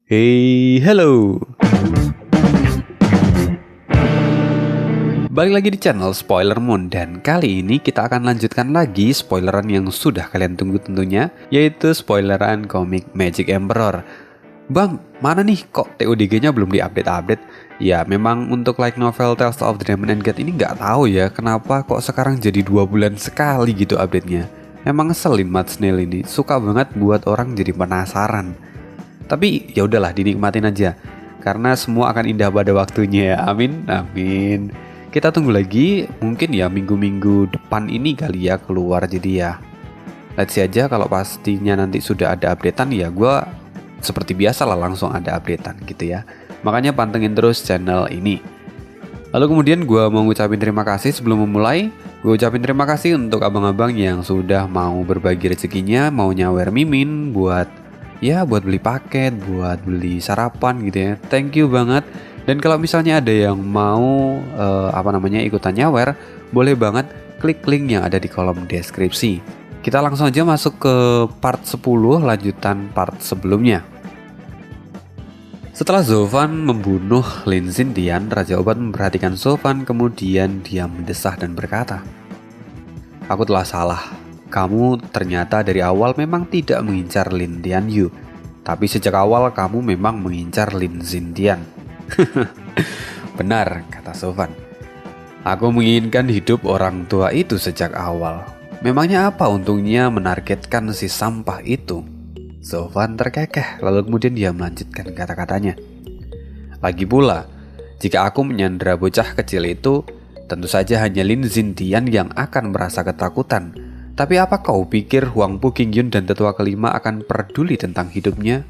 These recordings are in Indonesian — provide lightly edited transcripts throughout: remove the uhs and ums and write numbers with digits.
Hey, hello. Balik lagi di channel Spoiler Moon, dan kali ini kita akan lanjutkan lagi spoileran yang sudah kalian tunggu tentunya, yaitu spoileran komik Magic Emperor. Bang, mana nih kok TODG-nya belum diupdate-update? Ya, memang untuk light novel Tales of the Demon and God ini nggak tahu ya kenapa kok sekarang jadi 2 bulan sekali gitu update-nya. Emang ngeselin Matt Snail ini, suka banget buat orang jadi penasaran. Tapi ya udahlah, dinikmatin aja, karena semua akan indah pada waktunya. Amin, amin. Kita tunggu lagi, mungkin ya minggu-minggu depan ini kali ya keluar. Jadi ya let's see aja, kalau pastinya nanti sudah ada updatean ya gue seperti biasa lah langsung ada updatean gitu ya. Makanya pantengin terus channel ini. Lalu kemudian gue mau ngucapin terima kasih sebelum memulai. Gue ucapin terima kasih untuk abang-abang yang sudah mau berbagi rezekinya, mau nyawer mimin buat beli paket, buat beli sarapan gitu ya. Thank you banget. Dan kalau misalnya ada yang mau ikutan nyawer, boleh banget klik link yang ada di kolom deskripsi. Kita langsung aja masuk ke part 10, lanjutan part sebelumnya. Setelah Zovan membunuh Lin Xintian, Raja Obat memperhatikan Zovan, kemudian dia mendesah dan berkata, "Aku telah salah. Kamu ternyata dari awal memang tidak mengincar Lin Tianyu. Tapi sejak awal kamu memang mengincar Lin Xintian." "Benar," kata Zovan. "Aku menginginkan hidup orang tua itu sejak awal. Memangnya apa untungnya menargetkan si sampah itu?" Zovan terkekeh, lalu kemudian dia melanjutkan kata-katanya. "Lagi pula, jika aku menyandera bocah kecil itu, tentu saja hanya Lin Xintian yang akan merasa ketakutan. Tapi apa kau pikir Huang Pu Qingyun dan tetua kelima akan peduli tentang hidupnya?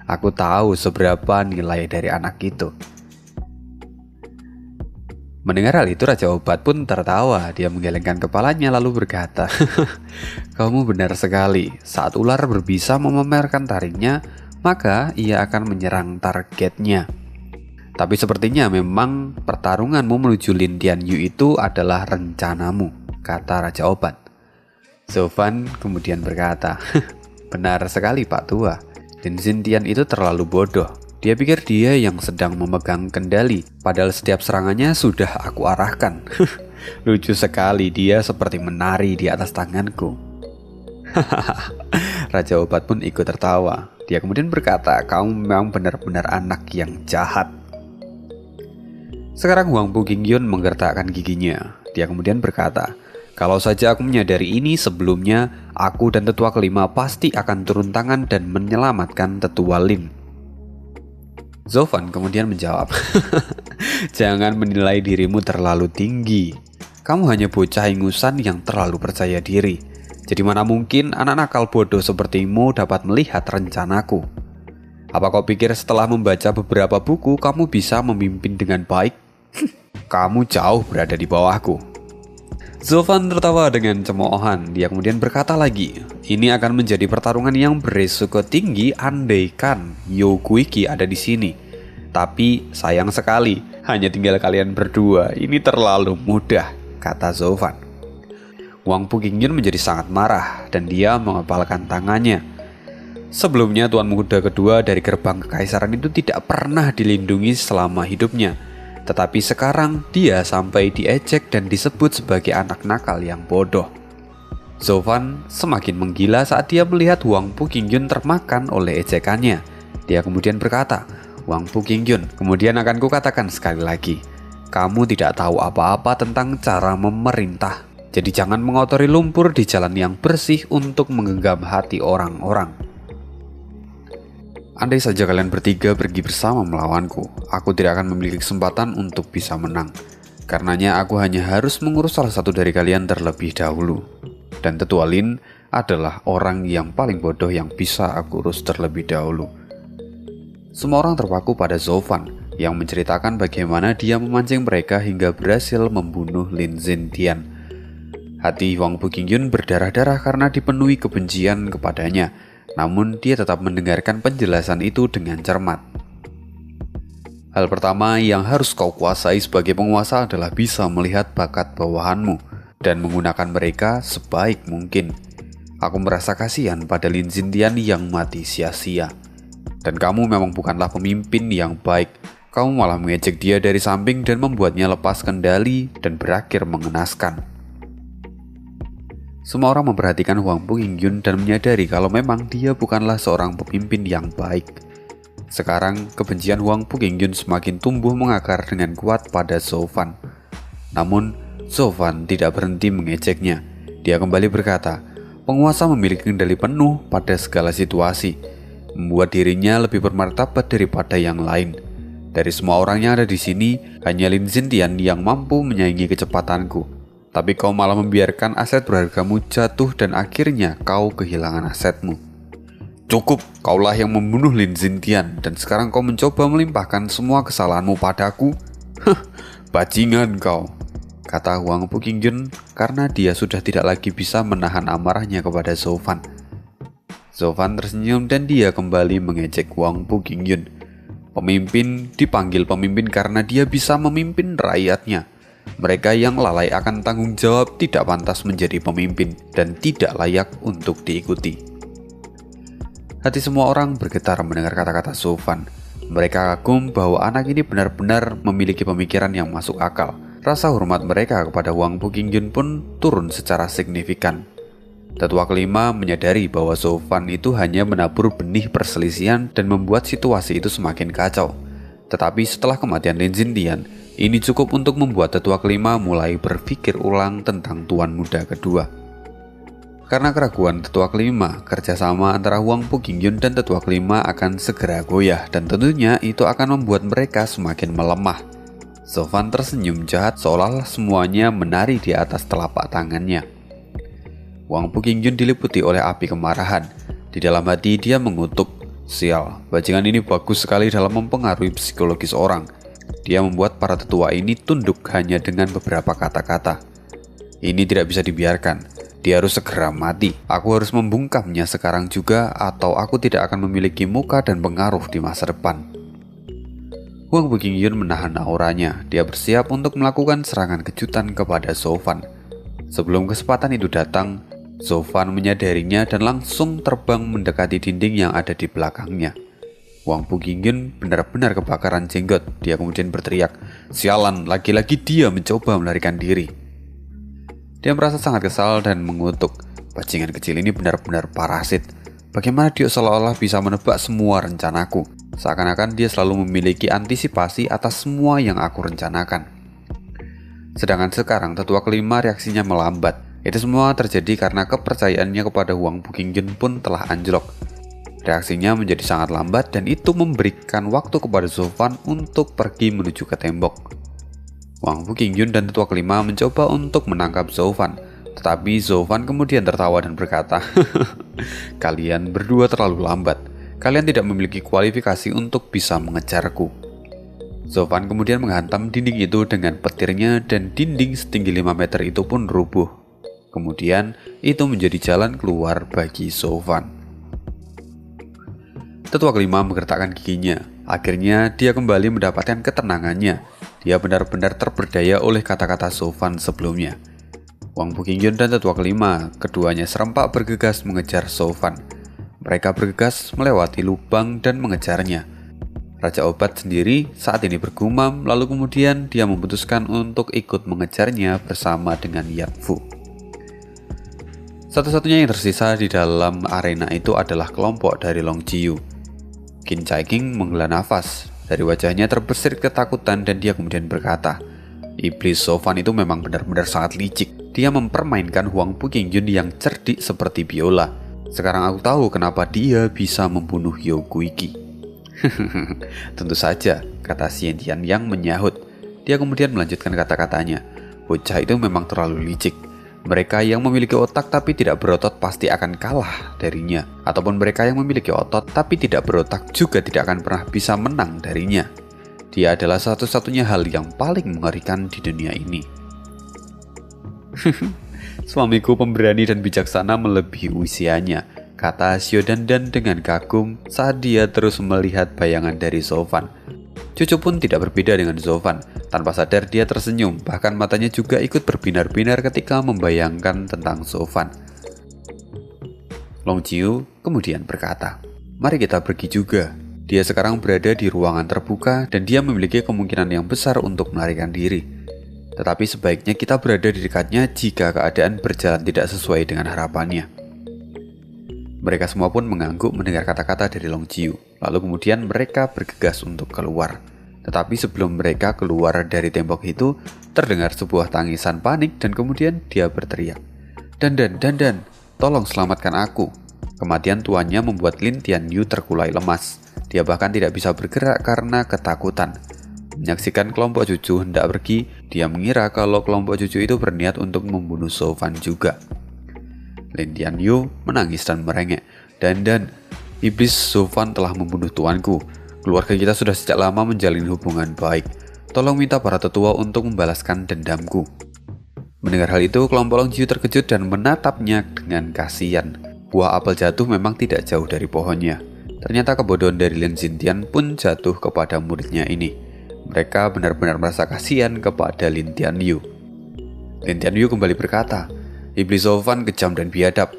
Aku tahu seberapa nilai dari anak itu." Mendengar hal itu, Raja Obat pun tertawa. Dia menggelengkan kepalanya lalu berkata, "Kamu benar sekali. Saat ular berbisa memamerkan taringnya, maka ia akan menyerang targetnya. Tapi sepertinya memang pertarunganmu menuju Lin Tianyu itu adalah rencanamu," kata Raja Obat. Zovan kemudian berkata, "Benar sekali Pak Tua. Lin Xintian itu terlalu bodoh. Dia pikir dia yang sedang memegang kendali, padahal setiap serangannya sudah aku arahkan. Lucu sekali, dia seperti menari di atas tanganku." Raja Obat pun ikut tertawa. Dia kemudian berkata, "Kamu memang benar-benar anak yang jahat." Sekarang Huang Pu Qingyun menggertakkan giginya. Dia kemudian berkata, "Kalau saja aku menyadari ini sebelumnya, aku dan tetua kelima pasti akan turun tangan dan menyelamatkan tetua Lin." Zovan kemudian menjawab, "Jangan menilai dirimu terlalu tinggi. Kamu hanya bocah ingusan yang terlalu percaya diri. Jadi mana mungkin anak nakal bodoh sepertimu dapat melihat rencanaku. Apa kau pikir setelah membaca beberapa buku kamu bisa memimpin dengan baik? Kamu jauh berada di bawahku." Zovan tertawa dengan cemoohan. Dia kemudian berkata lagi, "Ini akan menjadi pertarungan yang berisiko tinggi andaikan Yu Guiqi ada di sini. Tapi sayang sekali, hanya tinggal kalian berdua. Ini terlalu mudah," kata Zovan. Huang Pu Qingyun menjadi sangat marah dan dia mengepalkan tangannya. Sebelumnya Tuan Muda kedua dari gerbang kekaisaran itu tidak pernah dilindungi selama hidupnya. Tetapi sekarang dia sampai diejek dan disebut sebagai anak nakal yang bodoh. Zovan semakin menggila saat dia melihat Huang Pu Qingyun termakan oleh ejekannya. Dia kemudian berkata, "Huang Pu Qingyun, kemudian akan kukatakan sekali lagi, kamu tidak tahu apa-apa tentang cara memerintah. Jadi jangan mengotori lumpur di jalan yang bersih untuk menggenggam hati orang-orang. Andai saja kalian bertiga pergi bersama melawanku, aku tidak akan memiliki kesempatan untuk bisa menang. Karenanya aku hanya harus mengurus salah satu dari kalian terlebih dahulu. Dan tetua Lin adalah orang yang paling bodoh yang bisa aku urus terlebih dahulu." Semua orang terpaku pada Zovan yang menceritakan bagaimana dia memancing mereka hingga berhasil membunuh Lin Xintian. Hati Huang Pu Qingyun berdarah-darah karena dipenuhi kebencian kepadanya. Namun dia tetap mendengarkan penjelasan itu dengan cermat. "Hal pertama yang harus kau kuasai sebagai penguasa adalah bisa melihat bakat bawahanmu dan menggunakan mereka sebaik mungkin. Aku merasa kasihan pada Lin Xintian yang mati sia-sia. Dan kamu memang bukanlah pemimpin yang baik. Kamu malah mengejek dia dari samping dan membuatnya lepas kendali dan berakhir mengenaskan. Semua orang memperhatikan Hwang Pukingyun dan menyadari kalau memang dia bukanlah seorang pemimpin yang baik. Sekarang, kebencian Hwang Pukingyun semakin tumbuh mengakar dengan kuat pada Zhou Fan. Namun, Zhou Fan tidak berhenti mengejeknya. Dia kembali berkata, penguasa memiliki kendali penuh pada segala situasi, membuat dirinya lebih bermartabat daripada yang lain. Dari semua orang yang ada di sini, hanya Lin Xintian yang mampu menyaingi kecepatanku. Tapi kau malah membiarkan aset berhargamu jatuh dan akhirnya kau kehilangan asetmu. Cukup, kaulah yang membunuh Lin Xintian dan sekarang kau mencoba melimpahkan semua kesalahanmu padaku? Bajingan kau, kata Hwang Pukingyun karena dia sudah tidak lagi bisa menahan amarahnya kepada Zhou Fan. Zhou Fan tersenyum dan dia kembali mengejek Hwang Pukingyun. Pemimpin dipanggil pemimpin karena dia bisa memimpin rakyatnya. Mereka yang lalai akan tanggung jawab tidak pantas menjadi pemimpin dan tidak layak untuk diikuti. Hati semua orang bergetar mendengar kata-kata Zhou Fan. Mereka kagum bahwa anak ini benar-benar memiliki pemikiran yang masuk akal. Rasa hormat mereka kepada Hwang Pukingyun pun turun secara signifikan. Tetua kelima menyadari bahwa Zhou Fan itu hanya menabur benih perselisihan dan membuat situasi itu semakin kacau. Tetapi setelah kematian Lin Xintian, ini cukup untuk membuat tetua kelima mulai berpikir ulang tentang tuan muda kedua. Karena keraguan tetua kelima, kerjasama antara Hwang Pukingyun dan tetua kelima akan segera goyah dan tentunya itu akan membuat mereka semakin melemah. Zhou Fan tersenyum jahat seolah semuanya menari di atas telapak tangannya. Hwang Pukingyun diliputi oleh api kemarahan. Di dalam hati dia mengutuk, sial, bajingan ini bagus sekali dalam mempengaruhi psikologis orang. Dia membuat para tetua ini tunduk hanya dengan beberapa kata-kata. Ini tidak bisa dibiarkan. Dia harus segera mati. Aku harus membungkamnya sekarang juga atau aku tidak akan memiliki muka dan pengaruh di masa depan. Hwang Pukingyun menahan auranya. Dia bersiap untuk melakukan serangan kejutan kepada Zhou Fan. Sebelum kesempatan itu datang, Zhou Fan menyadarinya dan langsung terbang mendekati dinding yang ada di belakangnya. Hwang Pukingyun benar-benar kebakaran jenggot. Dia kemudian berteriak, sialan, lagi-lagi dia mencoba melarikan diri. Dia merasa sangat kesal dan mengutuk, bajingan kecil ini benar-benar parasit. Bagaimana dia seolah-olah bisa menebak semua rencanaku? Seakan-akan dia selalu memiliki antisipasi atas semua yang aku rencanakan. Sedangkan sekarang tetua kelima reaksinya melambat. Itu semua terjadi karena kepercayaannya kepada Hwang Pukingyun pun telah anjlok. Reaksinya menjadi sangat lambat dan itu memberikan waktu kepada Zhou Fan untuk pergi menuju ke tembok. Hwang Pukingyun dan tetua kelima mencoba untuk menangkap Zhou Fan, tetapi Zhou Fan kemudian tertawa dan berkata, kalian berdua terlalu lambat. Kalian tidak memiliki kualifikasi untuk bisa mengejarku. Zhou Fan kemudian menghantam dinding itu dengan petirnya dan dinding setinggi 5 meter itu pun rubuh. Kemudian itu menjadi jalan keluar bagi Zhou Fan. Tetua kelima menggertakkan giginya. Akhirnya dia kembali mendapatkan ketenangannya. Dia benar-benar terperdaya oleh kata-kata Zhou Fan sebelumnya. Hwang Pukingyun dan tetua kelima, keduanya serempak bergegas mengejar Zhou Fan. Mereka bergegas melewati lubang dan mengejarnya. Raja Obat sendiri saat ini bergumam, lalu kemudian dia memutuskan untuk ikut mengejarnya bersama dengan Yang Fu. Satu-satunya yang tersisa di dalam arena itu adalah kelompok dari Long Jiu. Qin Caiqing menghela nafas. Dari wajahnya terbesit ketakutan dan dia kemudian berkata, iblis Zhou Fan itu memang benar-benar sangat licik. Dia mempermainkan Hwang Pukingyun yang cerdik seperti biola. Sekarang aku tahu kenapa dia bisa membunuh You Guiqi. Tentu saja, kata Xintian yang menyahut. Dia kemudian melanjutkan kata-katanya, bocah itu memang terlalu licik. Mereka yang memiliki otak tapi tidak berotot pasti akan kalah darinya. Ataupun mereka yang memiliki otot tapi tidak berotak juga tidak akan pernah bisa menang darinya. Dia adalah satu-satunya hal yang paling mengerikan di dunia ini. Suamiku pemberani dan bijaksana melebihi usianya, kata Xiao Dandan dengan kagum saat dia terus melihat bayangan dari Zhou Fan. Cucu pun tidak berbeda dengan Zhou Fan. Tanpa sadar dia tersenyum, bahkan matanya juga ikut berbinar-binar ketika membayangkan tentang Zhou Fan. Long Jiu kemudian berkata, mari kita pergi juga. Dia sekarang berada di ruangan terbuka dan dia memiliki kemungkinan yang besar untuk melarikan diri. Tetapi sebaiknya kita berada di dekatnya jika keadaan berjalan tidak sesuai dengan harapannya. Mereka semua pun mengangguk mendengar kata-kata dari Long Jiu. Lalu kemudian mereka bergegas untuk keluar. Tetapi sebelum mereka keluar dari tembok itu, terdengar sebuah tangisan panik dan kemudian dia berteriak, Dan, tolong selamatkan aku." Kematian tuannya membuat Lin Tianyu terkulai lemas. Dia bahkan tidak bisa bergerak karena ketakutan. Menyaksikan kelompok cucu hendak pergi, dia mengira kalau kelompok cucu itu berniat untuk membunuh Shou Fan juga. Lin Tianyu menangis dan merengek, Dan, iblis Shou Fan telah membunuh tuanku. Keluarga kita sudah sejak lama menjalin hubungan baik. Tolong minta para tetua untuk membalaskan dendamku." Mendengar hal itu, kelompok Long Jiu terkejut dan menatapnya dengan kasihan. Buah apel jatuh memang tidak jauh dari pohonnya. Ternyata kebodohan dari Lin Xintian pun jatuh kepada muridnya ini. Mereka benar-benar merasa kasihan kepada Lin Tianyu. Lin Tianyu kembali berkata, "Iblis Shou Fan kejam dan biadab.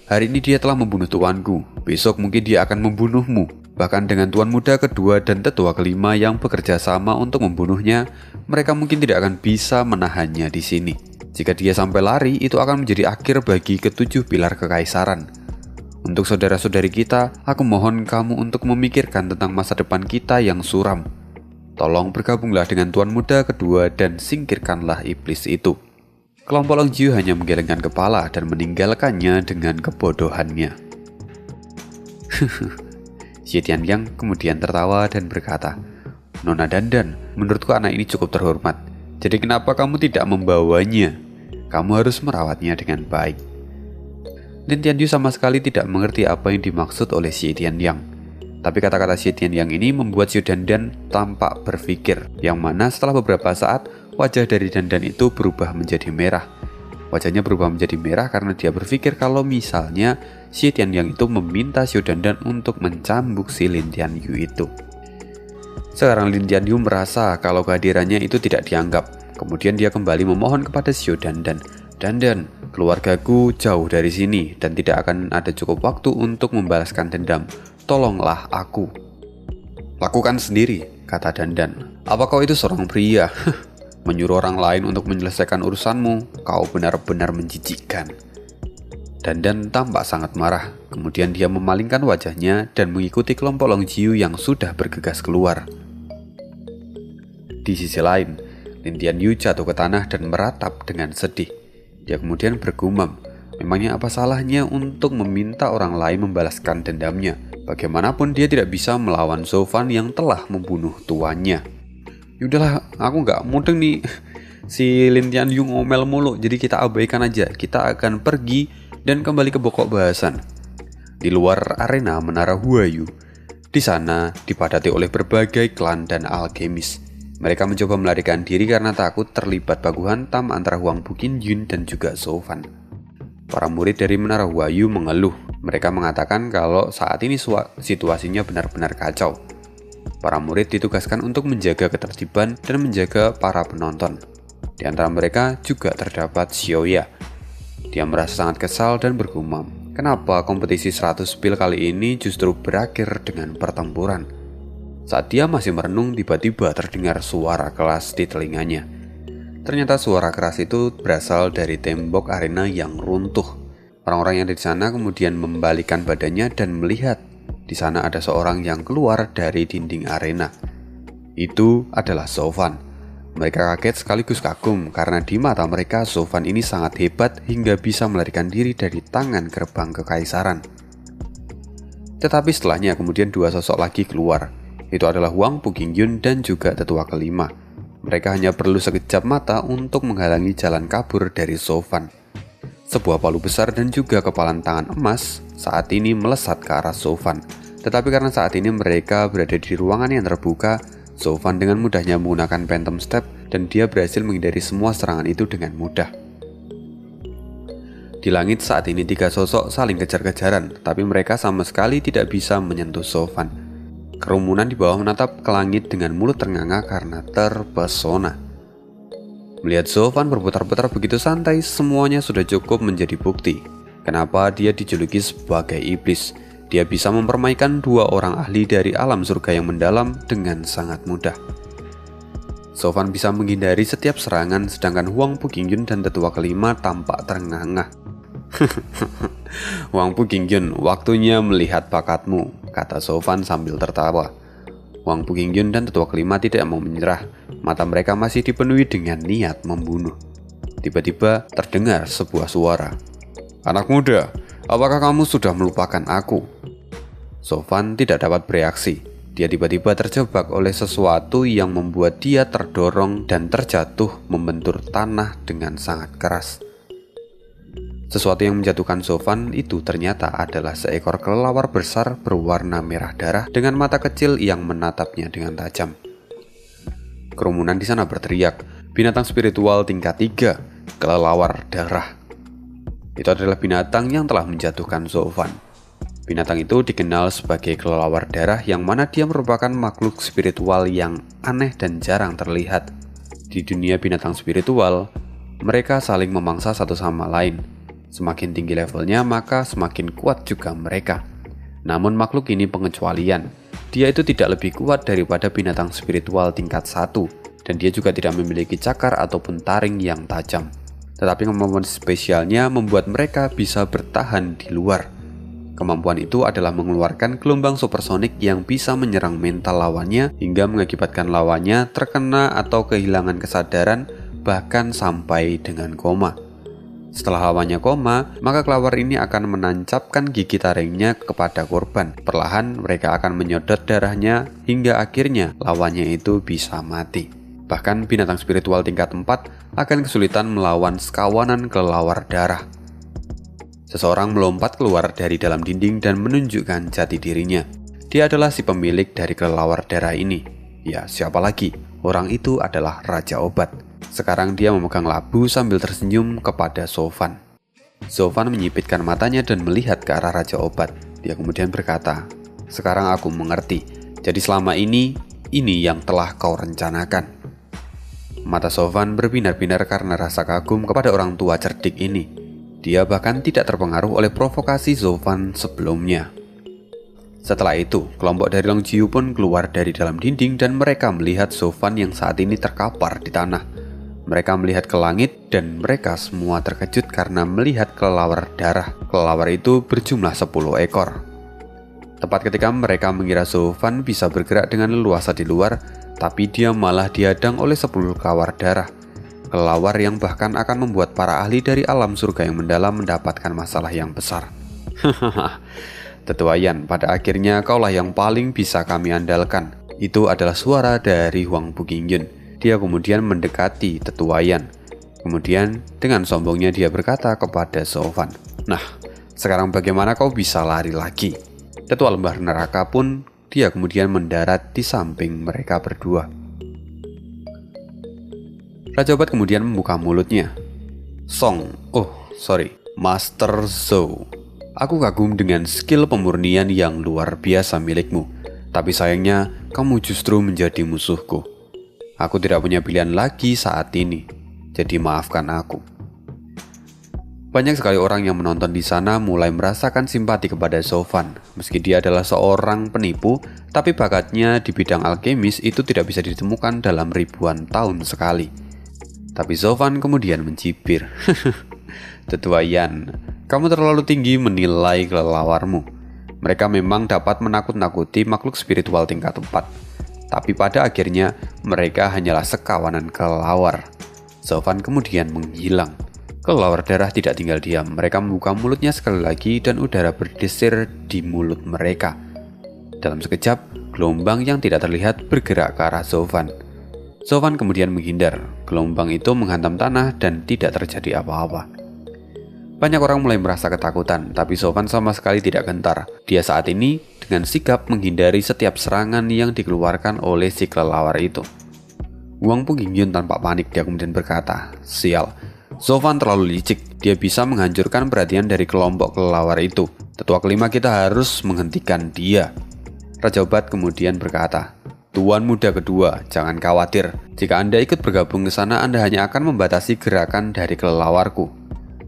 Hari ini dia telah membunuh tuanku. Besok mungkin dia akan membunuhmu. Bahkan dengan tuan muda kedua dan tetua kelima yang bekerja sama untuk membunuhnya, mereka mungkin tidak akan bisa menahannya di sini. Jika dia sampai lari, itu akan menjadi akhir bagi ketujuh pilar kekaisaran. Untuk saudara-saudari kita, aku mohon kamu untuk memikirkan tentang masa depan kita yang suram. Tolong bergabunglah dengan tuan muda kedua dan singkirkanlah iblis itu." Kelompok Long Jiu hanya menggelengkan kepala dan meninggalkannya dengan kebodohannya. Xie Tianyang kemudian tertawa dan berkata, "Nona Dandan, menurutku anak ini cukup terhormat. Jadi kenapa kamu tidak membawanya? Kamu harus merawatnya dengan baik." Lin Tianyu sama sekali tidak mengerti apa yang dimaksud oleh Xie Tianyang. Tapi kata-kata Xie Tianyang ini membuat Xiu Dandan tampak berpikir, yang mana setelah beberapa saat, wajah dari Dandan itu berubah menjadi merah. Wajahnya berubah menjadi merah karena dia berpikir kalau misalnya Xie Tianyang itu meminta Xiu Dandan untuk mencambuk si Lin Tianyu itu. Sekarang Lin Tianyu merasa kalau kehadirannya itu tidak dianggap. Kemudian dia kembali memohon kepada Xiu Dandan, "Dan, keluargaku jauh dari sini dan tidak akan ada cukup waktu untuk membalaskan dendam. Tolonglah aku." "Lakukan sendiri," kata Dandan. "Apa kau itu seorang pria? Menyuruh orang lain untuk menyelesaikan urusanmu, kau benar-benar menjijikkan." Dandan tampak sangat marah. Kemudian dia memalingkan wajahnya dan mengikuti kelompok Long Jiu yang sudah bergegas keluar. Di sisi lain, Lin Tianyu jatuh ke tanah dan meratap dengan sedih. Dia kemudian bergumam, memangnya apa salahnya untuk meminta orang lain membalaskan dendamnya? Bagaimanapun dia tidak bisa melawan Shou Fan yang telah membunuh tuannya. "Yaudahlah, aku nggak mudeng nih. Si Lin Tianyu ngomel mulu, jadi kita abaikan aja. Kita akan pergi dan kembali ke pokok bahasan." Di luar arena Menara Huayu, di sana dipadati oleh berbagai klan dan alkemis. Mereka mencoba melarikan diri karena takut terlibat baku hantam antara Huang Buqinyun dan juga Shou Fan. Para murid dari Menara Huayu mengeluh. Mereka mengatakan kalau saat ini situasinya benar-benar kacau. Para murid ditugaskan untuk menjaga ketertiban dan menjaga para penonton. Di antara mereka juga terdapat Xiaoya. Dia merasa sangat kesal dan bergumam, kenapa kompetisi 100 pil kali ini justru berakhir dengan pertempuran? Saat dia masih merenung, tiba-tiba terdengar suara keras di telinganya. Ternyata suara keras itu berasal dari tembok arena yang runtuh. Orang-orang yang ada di sana kemudian membalikan badannya dan melihat di sana ada seorang yang keluar dari dinding arena. Itu adalah Shou Fan. Mereka kaget sekaligus kagum karena di mata mereka Shou Fan ini sangat hebat hingga bisa melarikan diri dari tangan gerbang kekaisaran. Tetapi setelahnya kemudian dua sosok lagi keluar. Itu adalah Huang Buqinyun dan juga tetua kelima. Mereka hanya perlu sekejap mata untuk menghalangi jalan kabur dari Shou Fan. Sebuah palu besar dan juga kepalan tangan emas saat ini melesat ke arah Shou Fan. Tetapi karena saat ini mereka berada di ruangan yang terbuka, Shou Fan dengan mudahnya menggunakan Phantom Step dan dia berhasil menghindari semua serangan itu dengan mudah. Di langit saat ini tiga sosok saling kejar-kejaran, tapi mereka sama sekali tidak bisa menyentuh Shou Fan. Kerumunan di bawah menatap ke langit dengan mulut ternganga karena terpesona. Melihat Shou Fan berputar-putar begitu santai, semuanya sudah cukup menjadi bukti kenapa dia dijuluki sebagai iblis. Dia bisa mempermaikan 2 orang ahli dari alam surga yang mendalam dengan sangat mudah. Sofan bisa menghindari setiap serangan, sedangkan Huang Puqingyun dan tetua kelima tampak terengah-engah. Huang Puqingyun, waktunya melihat bakatmu, kata Sofan sambil tertawa. Huang Puqingyun dan tetua kelima tidak mau menyerah. Mata mereka masih dipenuhi dengan niat membunuh. Tiba-tiba terdengar sebuah suara. "Anak muda, apakah kamu sudah melupakan aku?" Sofan tidak dapat bereaksi. Dia tiba-tiba terjebak oleh sesuatu yang membuat dia terdorong dan terjatuh membentur tanah dengan sangat keras. Sesuatu yang menjatuhkan Sofan itu ternyata adalah seekor kelelawar besar berwarna merah darah dengan mata kecil yang menatapnya dengan tajam. Kerumunan di sana berteriak, "Binatang spiritual tingkat 3, kelelawar darah." Itu adalah binatang yang telah menjatuhkan Sofan. Binatang itu dikenal sebagai kelelawar darah yang mana dia merupakan makhluk spiritual yang aneh dan jarang terlihat. Di dunia binatang spiritual, mereka saling memangsa satu sama lain. Semakin tinggi levelnya, maka semakin kuat juga mereka. Namun makhluk ini pengecualian. Dia itu tidak lebih kuat daripada binatang spiritual tingkat 1, dan dia juga tidak memiliki cakar ataupun taring yang tajam. Tetapi kemampuan spesialnya membuat mereka bisa bertahan di luar. Kemampuan itu adalah mengeluarkan gelombang supersonik yang bisa menyerang mental lawannya hingga mengakibatkan lawannya terkena atau kehilangan kesadaran, bahkan sampai dengan koma. Setelah lawannya koma, maka kelelawar ini akan menancapkan gigi taringnya kepada korban. Perlahan mereka akan menyedot darahnya hingga akhirnya lawannya itu bisa mati. Bahkan binatang spiritual tingkat 4 akan kesulitan melawan sekawanan kelelawar darah. Seseorang melompat keluar dari dalam dinding dan menunjukkan jati dirinya. Dia adalah si pemilik dari kelelawar darah ini. Ya, siapa lagi? Orang itu adalah Raja Obat. Sekarang dia memegang labu sambil tersenyum kepada Sofan. Sofan menyipitkan matanya dan melihat ke arah Raja Obat. Dia kemudian berkata, "Sekarang aku mengerti. Jadi selama ini yang telah kau rencanakan." Mata Sofan berbinar-binar karena rasa kagum kepada orang tua cerdik ini. Dia bahkan tidak terpengaruh oleh provokasi Sofan sebelumnya. Setelah itu, kelompok dari Long Jiu pun keluar dari dalam dinding dan mereka melihat Sofan yang saat ini terkapar di tanah. Mereka melihat ke langit dan mereka semua terkejut karena melihat kelelawar darah. Kelelawar itu berjumlah 10 ekor. Tepat ketika mereka mengira Sofan bisa bergerak dengan leluasa di luar, tapi dia malah dihadang oleh 10 kelelawar darah. Kelelawar yang bahkan akan membuat para ahli dari alam surga yang mendalam mendapatkan masalah yang besar. "Tetua Yan, pada akhirnya kaulah yang paling bisa kami andalkan." Itu adalah suara dari Huang Puqingyun. Dia kemudian mendekati Tetua Yan. Kemudian dengan sombongnya dia berkata kepada Sofan, "Nah, sekarang bagaimana kau bisa lari lagi?" Tetua lembah neraka pun dia kemudian mendarat di samping mereka berdua. Raja Obat kemudian membuka mulutnya. Master Zhou. Aku kagum dengan skill pemurnian yang luar biasa milikmu. Tapi sayangnya, kamu justru menjadi musuhku. Aku tidak punya pilihan lagi saat ini, jadi maafkan aku. Banyak sekali orang yang menonton di sana mulai merasakan simpati kepada Sofan. Meski dia adalah seorang penipu, tapi bakatnya di bidang alkemis itu tidak bisa ditemukan dalam ribuan tahun sekali. Tapi Sofan kemudian mencibir. "Tetua Yan, kamu terlalu tinggi menilai kelelawarmu. Mereka memang dapat menakut-nakuti makhluk spiritual tingkat 4. Tapi pada akhirnya mereka hanyalah sekawanan kelelawar." Sofan kemudian menghilang. Kelelawar darah tidak tinggal diam. Mereka membuka mulutnya sekali lagi dan udara berdesir di mulut mereka. Dalam sekejap, gelombang yang tidak terlihat bergerak ke arah Sofan. Sofan kemudian menghindar. Gelombang itu menghantam tanah dan tidak terjadi apa-apa. Banyak orang mulai merasa ketakutan, tapi Sofan sama sekali tidak gentar. Dia saat ini dengan sigap menghindari setiap serangan yang dikeluarkan oleh si kelelawar itu. Huang Puqingyun tanpa panik, dia kemudian berkata, "Sial, Sofan terlalu licik. Dia bisa menghancurkan perhatian dari kelompok kelelawar itu. Tetua kelima kita harus menghentikan dia." Raja Obat kemudian berkata, "Tuan muda kedua, jangan khawatir. Jika Anda ikut bergabung ke sana, Anda hanya akan membatasi gerakan dari kelelawarku.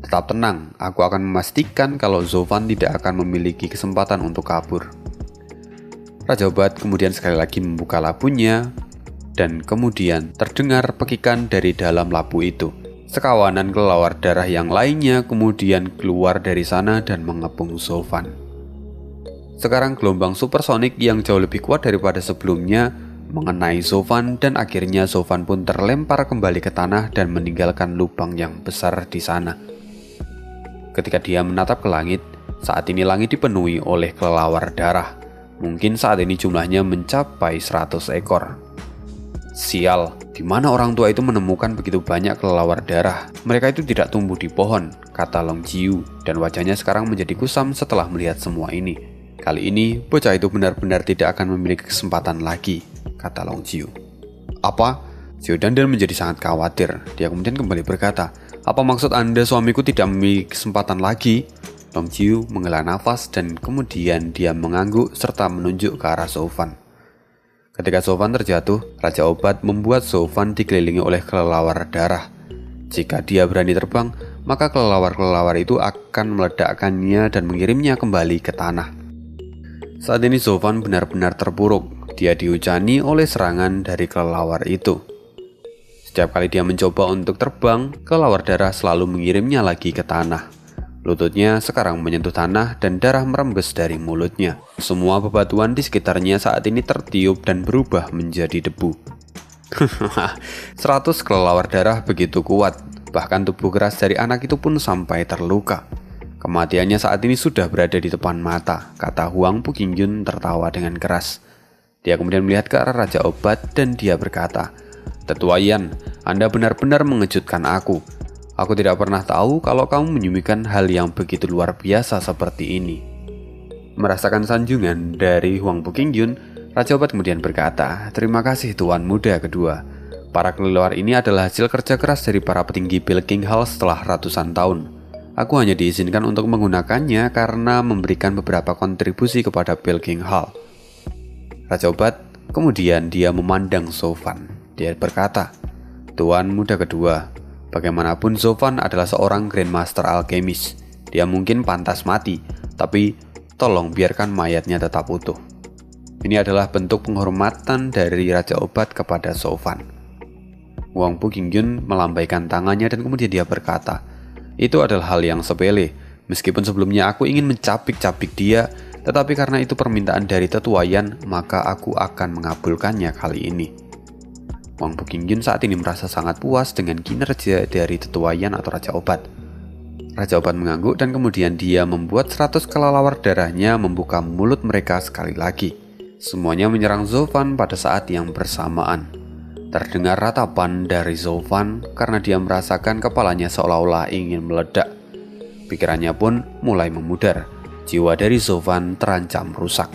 Tetap tenang, aku akan memastikan kalau Zovan tidak akan memiliki kesempatan untuk kabur. Raja Obat kemudian sekali lagi membuka labunya, dan kemudian terdengar pekikan dari dalam labu itu. Sekawanan kelelawar darah yang lainnya kemudian keluar dari sana dan mengepung Zovan. Sekarang gelombang supersonik yang jauh lebih kuat daripada sebelumnya mengenai Zovan, dan akhirnya Zovan pun terlempar kembali ke tanah dan meninggalkan lubang yang besar di sana. Ketika dia menatap ke langit, saat ini langit dipenuhi oleh kelelawar darah. Mungkin saat ini jumlahnya mencapai 100 ekor. Sial, di mana orang tua itu menemukan begitu banyak kelelawar darah? Mereka itu tidak tumbuh di pohon, kata Long Jiu, dan wajahnya sekarang menjadi kusam setelah melihat semua ini. Kali ini, bocah itu benar-benar tidak akan memiliki kesempatan lagi, kata Long Jiu. Apa? Xiao Dandan menjadi sangat khawatir. Dia kemudian kembali berkata, apa maksud Anda suamiku tidak memiliki kesempatan lagi? Long Jiu menghela nafas dan kemudian dia mengangguk serta menunjuk ke arah Zovan. Ketika Zovan terjatuh, Raja Obat membuat Zovan dikelilingi oleh kelelawar darah. Jika dia berani terbang, maka kelelawar-kelelawar itu akan meledakkannya dan mengirimnya kembali ke tanah. Saat ini Zovan benar-benar terpuruk. Dia dihujani oleh serangan dari kelelawar itu. Setiap kali dia mencoba untuk terbang, kelelawar darah selalu mengirimnya lagi ke tanah. Lututnya sekarang menyentuh tanah dan darah merembes dari mulutnya. Semua bebatuan di sekitarnya saat ini tertiup dan berubah menjadi debu. 100 kelelawar darah begitu kuat, bahkan tubuh keras dari anak itu pun sampai terluka. Kematiannya saat ini sudah berada di depan mata, kata Huang Puqingjun tertawa dengan keras. Dia kemudian melihat ke arah Raja Obat dan dia berkata, Tetua Yan, Anda benar-benar mengejutkan aku. Aku tidak pernah tahu kalau kamu menyuguhkan hal yang begitu luar biasa seperti ini. Merasakan sanjungan dari Huang Puqingjun, Raja Obat kemudian berkata, terima kasih Tuan Muda kedua. Para kelelawar ini adalah hasil kerja keras dari para petinggi Pilking Hall setelah ratusan tahun. Aku hanya diizinkan untuk menggunakannya karena memberikan beberapa kontribusi kepada Pilking Hall. Raja Obat kemudian dia memandang Zovan. Dia berkata, Tuan Muda kedua, bagaimanapun Zovan adalah seorang Grandmaster Alkemis. Dia mungkin pantas mati, tapi tolong biarkan mayatnya tetap utuh. Ini adalah bentuk penghormatan dari Raja Obat kepada Zovan. Huang Puqingjun melambaikan tangannya dan kemudian dia berkata, itu adalah hal yang sepele. Meskipun sebelumnya aku ingin mencapik-capik dia, tetapi karena itu permintaan dari Tetua Yan, maka aku akan mengabulkannya kali ini. Huang Puqingjun saat ini merasa sangat puas dengan kinerja dari Tetua Yan atau Raja Obat. Raja Obat mengangguk dan kemudian dia membuat 100 kelelawar darahnya membuka mulut mereka sekali lagi. Semuanya menyerang Zovan pada saat yang bersamaan. Terdengar ratapan dari Zovan karena dia merasakan kepalanya seolah-olah ingin meledak. Pikirannya pun mulai memudar. Jiwa dari Zovan terancam rusak.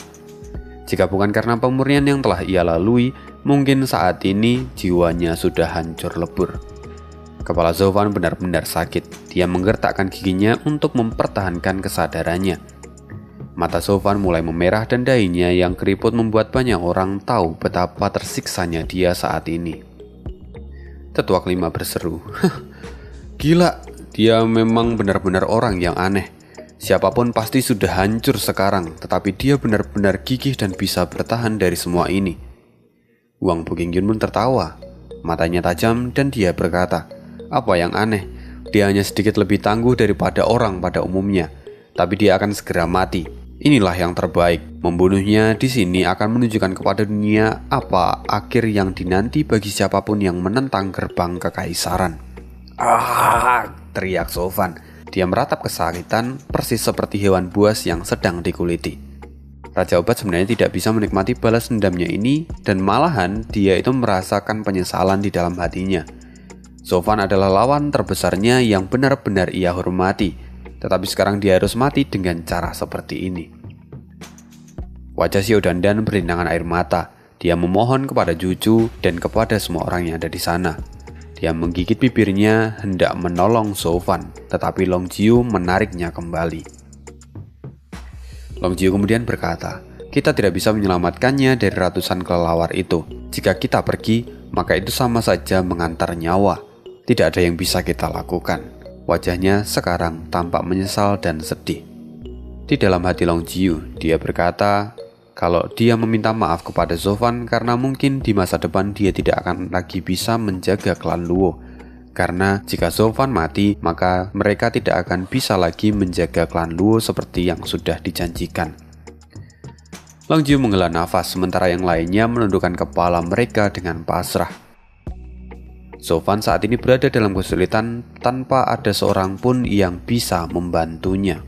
Jika bukan karena pemurnian yang telah ia lalui, mungkin saat ini jiwanya sudah hancur lebur. Kepala Zovan benar-benar sakit. Dia menggertakkan giginya untuk mempertahankan kesadarannya. Mata Zovan mulai memerah dan dahinya yang keriput membuat banyak orang tahu betapa tersiksanya dia saat ini. Tetua kelima berseru, gila, dia memang benar-benar orang yang aneh. Siapapun pasti sudah hancur sekarang, tetapi dia benar-benar gigih dan bisa bertahan dari semua ini. Huang Puqingjun pun tertawa. Matanya tajam dan dia berkata, apa yang aneh? Dia hanya sedikit lebih tangguh daripada orang pada umumnya, tapi dia akan segera mati. Inilah yang terbaik. Membunuhnya di sini akan menunjukkan kepada dunia apa akhir yang dinanti bagi siapapun yang menentang gerbang kekaisaran. Ah! Teriak Zovan. Dia meratap kesakitan persis seperti hewan buas yang sedang dikuliti. Raja Obat sebenarnya tidak bisa menikmati balas dendamnya ini dan malahan dia itu merasakan penyesalan di dalam hatinya. Zovan adalah lawan terbesarnya yang benar-benar ia hormati, tetapi sekarang dia harus mati dengan cara seperti ini. Wajah Xiao Dandan berlinangan air mata. Dia memohon kepada Juju dan kepada semua orang yang ada di sana. Dia menggigit bibirnya hendak menolong Zovan, tetapi Long Jiu menariknya kembali. Long Jiu kemudian berkata, kita tidak bisa menyelamatkannya dari ratusan kelelawar itu. Jika kita pergi, maka itu sama saja mengantar nyawa. Tidak ada yang bisa kita lakukan. Wajahnya sekarang tampak menyesal dan sedih. Di dalam hati Long Jiu, dia berkata kalau dia meminta maaf kepada Sofan karena mungkin di masa depan dia tidak akan lagi bisa menjaga klan Luo. Karena jika Sofan mati, maka mereka tidak akan bisa lagi menjaga klan Luo seperti yang sudah dijanjikan. Long Jiu menghela nafas sementara yang lainnya menundukkan kepala mereka dengan pasrah. Sofan saat ini berada dalam kesulitan tanpa ada seorang pun yang bisa membantunya.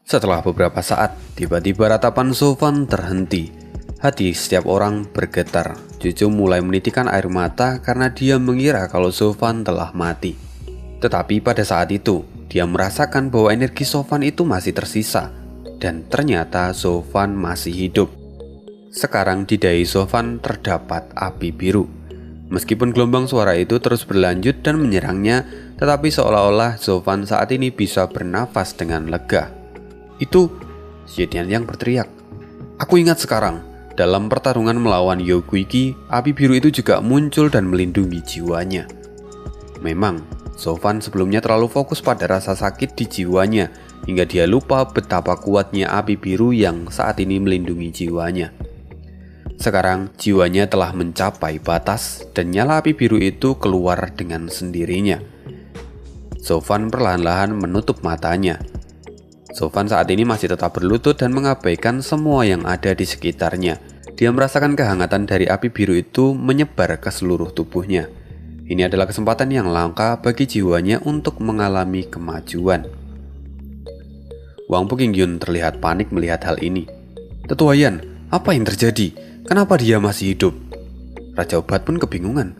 Setelah beberapa saat, tiba-tiba ratapan Sofan terhenti. Hati setiap orang bergetar. Cucu mulai menitikkan air mata karena dia mengira kalau Sofan telah mati. Tetapi pada saat itu, dia merasakan bahwa energi Sofan itu masih tersisa. Dan ternyata Sofan masih hidup. Sekarang di dahi Sofan terdapat api biru. Meskipun gelombang suara itu terus berlanjut dan menyerangnya, tetapi seolah-olah Sofan saat ini bisa bernafas dengan lega. Itu Zetian yang berteriak. Aku ingat sekarang, dalam pertarungan melawan Yoguiki, api biru itu juga muncul dan melindungi jiwanya. Memang, Sofan sebelumnya terlalu fokus pada rasa sakit di jiwanya, hingga dia lupa betapa kuatnya api biru yang saat ini melindungi jiwanya. Sekarang, jiwanya telah mencapai batas, dan nyala api biru itu keluar dengan sendirinya. Sofan perlahan-lahan menutup matanya. Sofan saat ini masih tetap berlutut dan mengabaikan semua yang ada di sekitarnya. Dia merasakan kehangatan dari api biru itu menyebar ke seluruh tubuhnya. Ini adalah kesempatan yang langka bagi jiwanya untuk mengalami kemajuan. Wang Puqingyun terlihat panik melihat hal ini. Tetua Yan, apa yang terjadi? Kenapa dia masih hidup? Raja Obat pun kebingungan.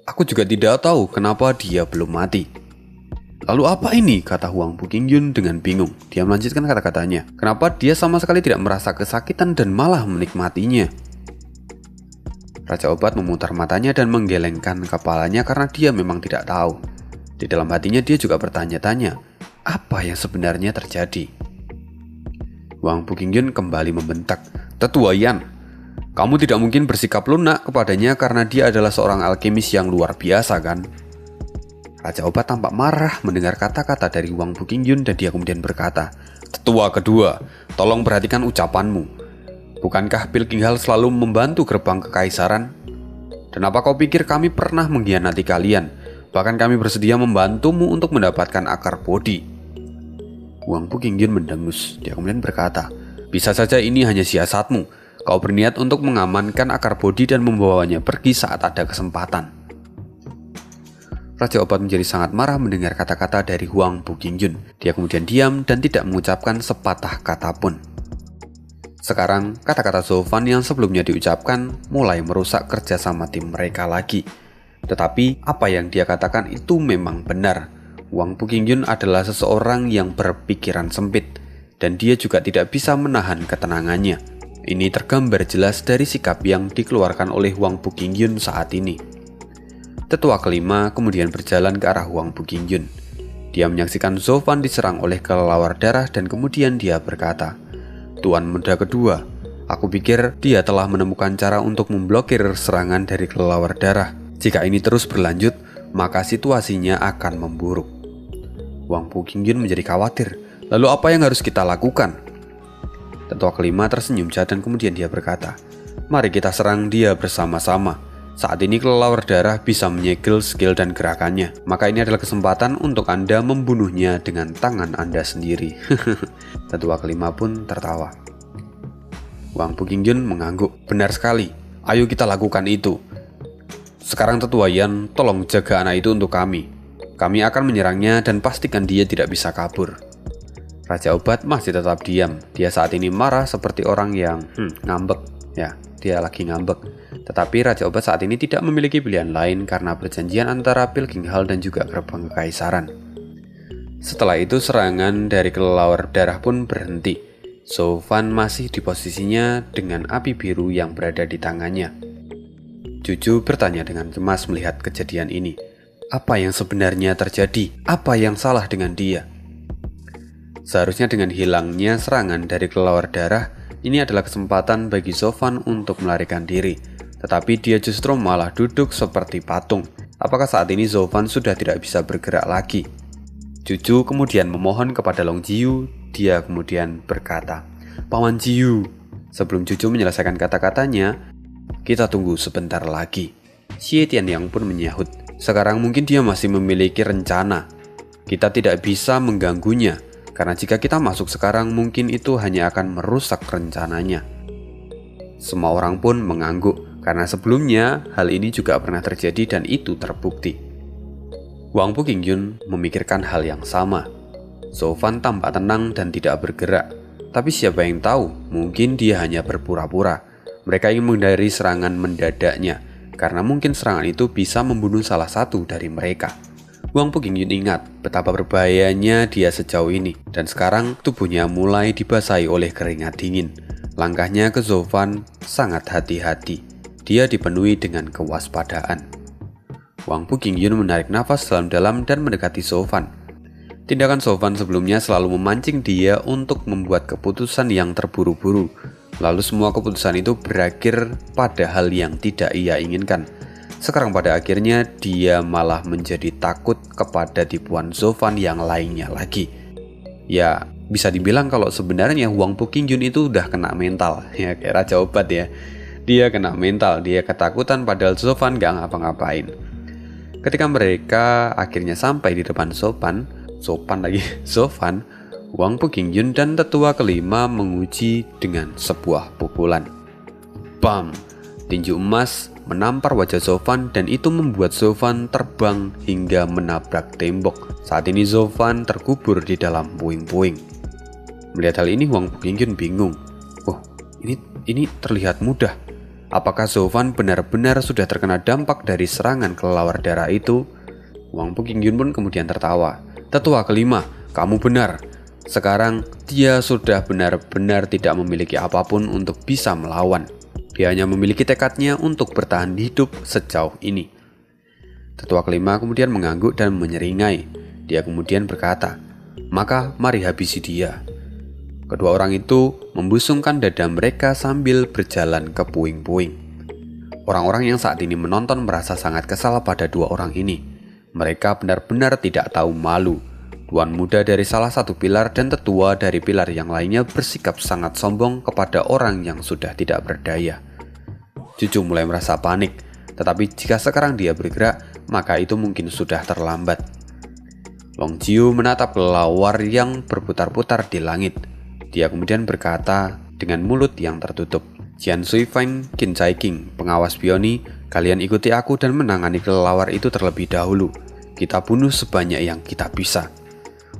Aku juga tidak tahu kenapa dia belum mati. Lalu apa ini? Kata Wang Puqingyun dengan bingung. Dia melanjutkan kata-katanya. Kenapa dia sama sekali tidak merasa kesakitan dan malah menikmatinya? Raja Obat memutar matanya dan menggelengkan kepalanya karena dia memang tidak tahu. Di dalam hatinya dia juga bertanya-tanya, apa yang sebenarnya terjadi? Wang Puqingyun kembali membentak. Tetua Yan, kamu tidak mungkin bersikap lunak kepadanya karena dia adalah seorang alkemis yang luar biasa kan? Raja Obat tampak marah mendengar kata-kata dari Wang Puqingyun dan dia kemudian berkata, Tetua kedua, tolong perhatikan ucapanmu. Bukankah Pilkinghal selalu membantu gerbang kekaisaran? Dan apa kau pikir kami pernah mengkhianati kalian? Bahkan kami bersedia membantumu untuk mendapatkan akar bodhi. Wang Puqingyun mendengus. Dia kemudian berkata, bisa saja ini hanya siasatmu. Kau berniat untuk mengamankan akar bodhi dan membawanya pergi saat ada kesempatan. Raja Obat menjadi sangat marah mendengar kata-kata dari Wang Puqingyun. Dia kemudian diam dan tidak mengucapkan sepatah kata pun. Sekarang, kata-kata Sofan yang sebelumnya diucapkan mulai merusak kerjasama tim mereka lagi. Tetapi, apa yang dia katakan itu memang benar. Wang Puqingyun adalah seseorang yang berpikiran sempit, dan dia juga tidak bisa menahan ketenangannya. Ini tergambar jelas dari sikap yang dikeluarkan oleh Wang Puqingyun saat ini. Tetua kelima kemudian berjalan ke arah Wang Puqingyun. Dia menyaksikan Sofan diserang oleh kelelawar darah dan kemudian dia berkata, Tuan muda kedua, aku pikir dia telah menemukan cara untuk memblokir serangan dari kelelawar darah. Jika ini terus berlanjut, maka situasinya akan memburuk. Wang Puqingyun menjadi khawatir. Lalu apa yang harus kita lakukan? Tetua kelima tersenyum jahat dan kemudian dia berkata, mari kita serang dia bersama-sama. Saat ini kelelawar darah bisa menyegel skill dan gerakannya. Maka ini adalah kesempatan untuk Anda membunuhnya dengan tangan Anda sendiri. Tetua kelima pun tertawa. Wang Puqingyun mengangguk. Benar sekali. Ayo kita lakukan itu. Sekarang Tetua Yan, tolong jaga anak itu untuk kami. Kami akan menyerangnya dan pastikan dia tidak bisa kabur. Raja Obat masih tetap diam. Dia saat ini marah seperti orang yang ngambek. Ya, dia lagi ngambek. Tetapi Raja Obat saat ini tidak memiliki pilihan lain karena perjanjian antara Pilkinghal dan juga gerbang kekaisaran. Setelah itu serangan dari kelelawar darah pun berhenti. Sofan masih di posisinya dengan api biru yang berada di tangannya. Cucu bertanya dengan cemas melihat kejadian ini. Apa yang sebenarnya terjadi? Apa yang salah dengan dia? Seharusnya dengan hilangnya serangan dari kelelawar darah, ini adalah kesempatan bagi Sofan untuk melarikan diri. Tetapi dia justru malah duduk seperti patung. Apakah saat ini Sofan sudah tidak bisa bergerak lagi? Cucu kemudian memohon kepada Long Jiu. Dia kemudian berkata, "Paman Jiu." Sebelum Cucu menyelesaikan kata-katanya, "Kita tunggu sebentar lagi." Xie Tianyang pun menyahut, "Sekarang mungkin dia masih memiliki rencana. Kita tidak bisa mengganggunya, karena jika kita masuk sekarang mungkin itu hanya akan merusak rencananya." Semua orang pun mengangguk, karena sebelumnya hal ini juga pernah terjadi dan itu terbukti. Wang Puqingyun memikirkan hal yang sama. Zhou Fan tampak tenang dan tidak bergerak, tapi siapa yang tahu, mungkin dia hanya berpura-pura. Mereka ingin menghindari serangan mendadaknya, karena mungkin serangan itu bisa membunuh salah satu dari mereka. Wang Puqingyun ingat betapa berbahayanya dia sejauh ini, dan sekarang tubuhnya mulai dibasahi oleh keringat dingin. Langkahnya ke Zhou Fan sangat hati-hati. Dia dipenuhi dengan kewaspadaan. Wang Puqingyun menarik nafas dalam-dalam dan mendekati Zhou Fan. Tindakan Zhou Fan sebelumnya selalu memancing dia untuk membuat keputusan yang terburu-buru. Lalu semua keputusan itu berakhir pada hal yang tidak ia inginkan. Sekarang pada akhirnya dia malah menjadi takut kepada tipuan Zhou Fan yang lainnya lagi. Ya, bisa dibilang kalau sebenarnya Wang Puqingyun itu udah kena mental. Ya, kayak Raja Obat ya. Dia kena mental, dia ketakutan padahal Zhou Fan gak ngapa-ngapain. Ketika mereka akhirnya sampai di depan Zhou Fan, Wang Puqingyun dan tetua kelima menguji dengan sebuah pukulan. Bam! Tinju emas menampar wajah Zhou Fan dan itu membuat Zhou Fan terbang hingga menabrak tembok. Saat ini Zhou Fan terkubur di dalam puing-puing. Melihat hal ini Wang Puqingyun bingung. Oh, ini terlihat mudah. Apakah Zhou Fan benar-benar sudah terkena dampak dari serangan kelelawar darah itu? Wang Puqingyun pun kemudian tertawa. "Tetua kelima, kamu benar. Sekarang dia sudah benar-benar tidak memiliki apapun untuk bisa melawan. Dia hanya memiliki tekadnya untuk bertahan hidup sejauh ini." Tetua kelima kemudian mengangguk dan menyeringai. Dia kemudian berkata, "Maka mari habisi dia." Kedua orang itu membusungkan dada mereka sambil berjalan ke puing-puing. Orang-orang yang saat ini menonton merasa sangat kesal pada dua orang ini. Mereka benar-benar tidak tahu malu. Tuan muda dari salah satu pilar dan tetua dari pilar yang lainnya bersikap sangat sombong kepada orang yang sudah tidak berdaya. Cucu mulai merasa panik, tetapi jika sekarang dia bergerak, maka itu mungkin sudah terlambat. Long Jiu menatap kelelawar yang berputar-putar di langit. Dia kemudian berkata dengan mulut yang tertutup, "Jian Sui Feng, Qin Cai King, pengawas Bioni, kalian ikuti aku dan menangani kelelawar itu terlebih dahulu. Kita bunuh sebanyak yang kita bisa.